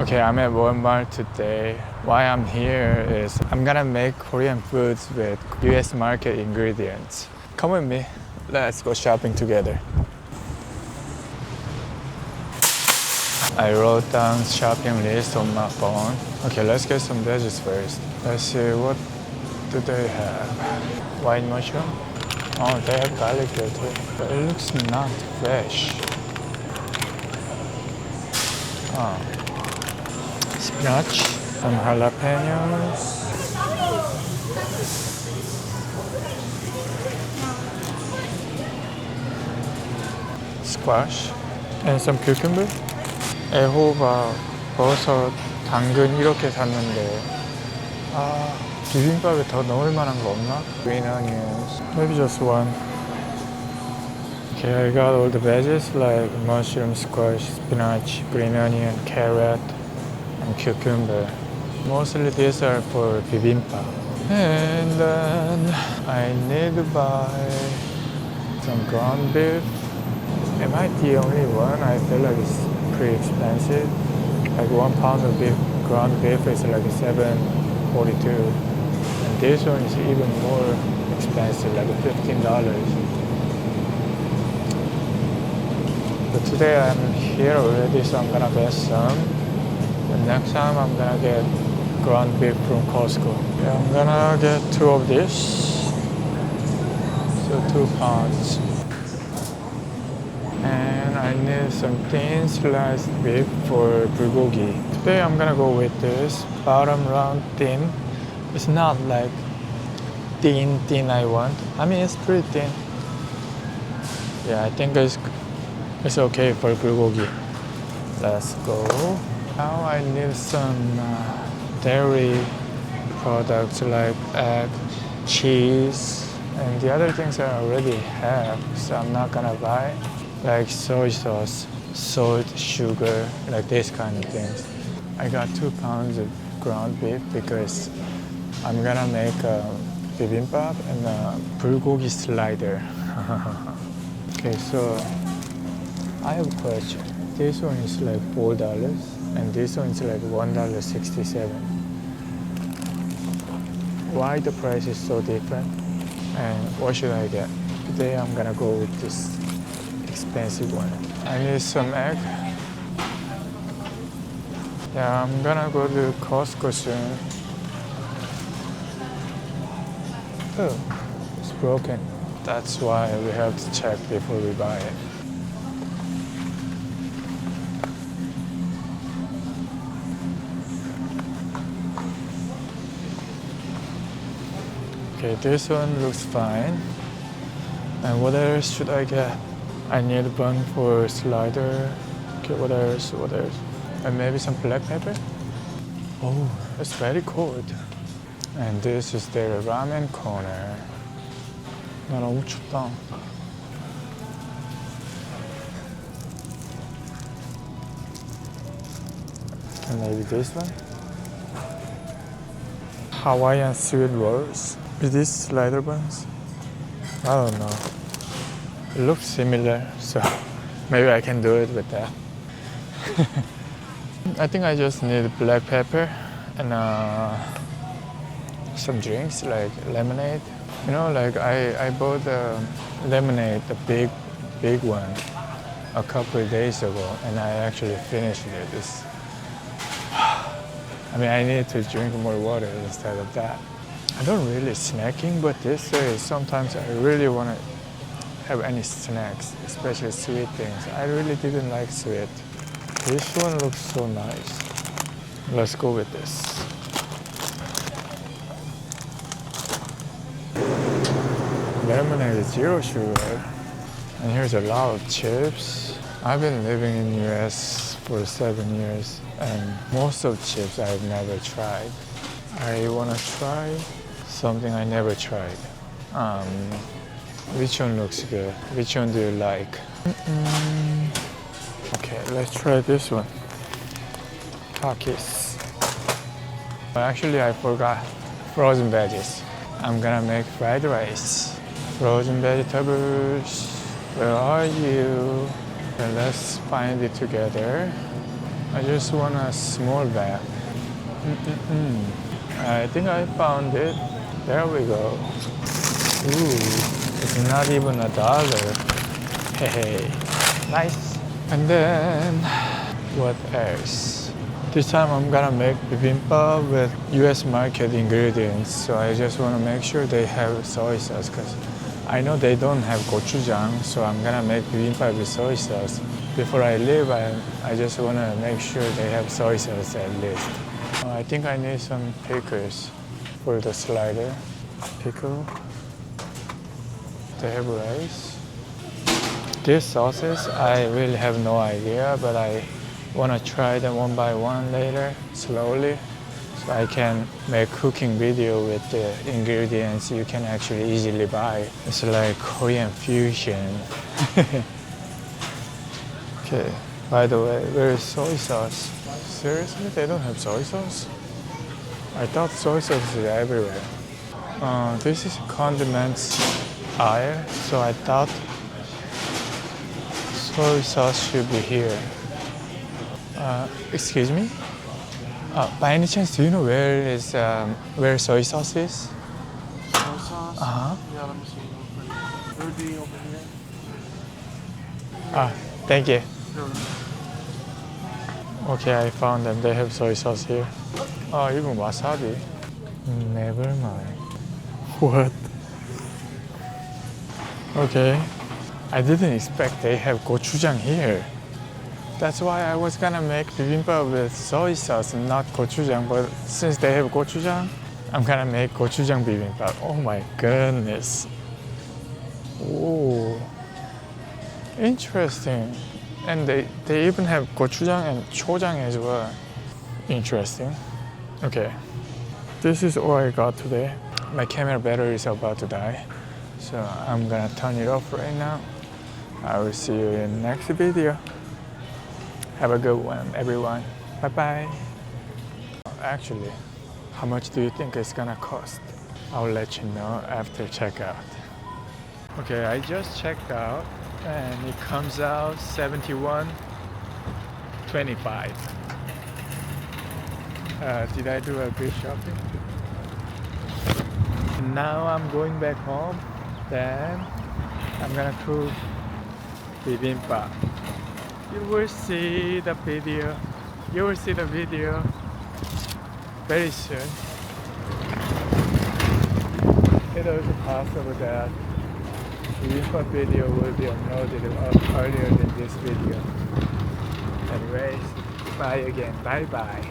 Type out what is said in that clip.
Okay, I'm at Walmart today. Why I'm here is I'm gonna make Korean foods with US market ingredients. Come with me. Let's go shopping together. I wrote down shopping list on my phone. Okay, let's get some veggies first. Let's see, what do they have? White mushroom? Oh, they have garlic there too. But it looks not fresh. Oh. Spinach, some jalapenos, squash, and some cucumber. 애호박, 버섯, 당근 이렇게 샀는데 비빔밥에 더 넣을 만한 거 없나? Green onions, maybe just one. Okay, I got all the veggies like mushroom, squash, spinach, green onion, carrot, and cucumber. Mostly these are for bibimbap. And then I need to buy some ground beef. Am I the only one? I feel like it's pretty expensive. Like 1 pound of beef, ground beef is like $7.42. And this one is even more expensive, like $15. But today I'm here already, so I'm gonna get some. And next time I'm gonna get ground beef from Costco. Yeah, I'm gonna get 2 of this. So 2 pounds. And I need some thin sliced beef for bulgogi. Today I'm gonna go with this bottom round thin. It's not like thin I want. I mean, it's pretty thin. Yeah, I think it's okay for bulgogi. Let's go. Now I need some dairy products like egg, cheese, and the other things I already have, so I'm not gonna buy. Like soy sauce, salt, sugar, like this kind of things. I got 2 pounds of ground beef because I'm gonna make a bibimbap and a bulgogi slider. Okay, so I have a question. This one is like $4 and this one is like $1.67. Why the price is so different? And what should I get? Today I'm gonna go with this expensive one. I need some egg. Yeah, I'm gonna go to Costco soon. Oh, it's broken. That's why we have to check before we buy it. Okay, this one looks fine. And what else should I get? I need a bun for slider. Okay, what else? And maybe some black pepper? Oh, it's very cold. And this is their ramen corner. 나 너무 춥다. And maybe this one? Hawaiian sweet rolls. Is this slider buns? I don't know. It looks similar, so maybe I can do it with that. I think I just need black pepper and some drinks like lemonade. You know, like I bought the lemonade, the big one, a couple of days ago, and I actually finished it. I mean, I need to drink more water instead of that. I don't really snacking, but this is sometimes I really want to have any snacks, especially sweet things. I really didn't like sweet. This one looks so nice. Let's go with this. Lemonade is 0 sugar. And here's a lot of chips. I've been living in US for 7 years, and most of chips I've never tried. I want to try something I never tried. Which one looks good? Which one do you like? Okay, let's try this one. Takis. Actually, I forgot frozen veggies. I'm gonna make fried rice. Frozen vegetables, where are you? And let's find it together. I just want a small bag. I think I found it. There we go. Ooh, it's not even $1. Hey, nice. And then, what else? This time I'm gonna make bibimbap with US market ingredients. So I just wanna make sure they have soy sauce because I know they don't have gochujang. So I'm gonna make bibimbap with soy sauce. Before I leave, I just wanna make sure they have soy sauce at least. I think I need some pickles for the slider. Pickle. They have rice. These sauces, I really have no idea, but I want to try them one by one later, slowly, so I can make cooking video with the ingredients you can actually easily buy. It's like Korean fusion. Okay, by the way, where is soy sauce? Seriously, they don't have soy sauce? I thought soy sauce is everywhere. This is condiments aisle, so I thought soy sauce should be here. Excuse me? By any chance, do you know where soy sauce is? Soy sauce? Uh-huh. Yeah, let me see real quick. It would be over here. Thank you. Sure. Okay, I found them. They have soy sauce here. Oh, even wasabi. Never mind. What? Okay. I didn't expect they have gochujang here. That's why I was gonna make bibimbap with soy sauce and not gochujang. But since they have gochujang, I'm gonna make gochujang bibimbap. Oh my goodness. Oh, interesting. And they even have gochujang and chojang as well. Interesting. Okay. This is all I got today. My camera battery is about to die. So I'm gonna turn it off right now. I will see you in the next video. Have a good one, everyone. Bye-bye. Actually, how much do you think it's gonna cost? I'll let you know after checkout. Okay, I just checked out and it comes out $71.25. Did I do a good shopping? Now I'm going back home. Then I'm gonna cook bibimbap. You will see the video. You will see the video very soon. It is possible that bibimbap video will be uploaded earlier than this video. Anyways, bye again. Bye bye.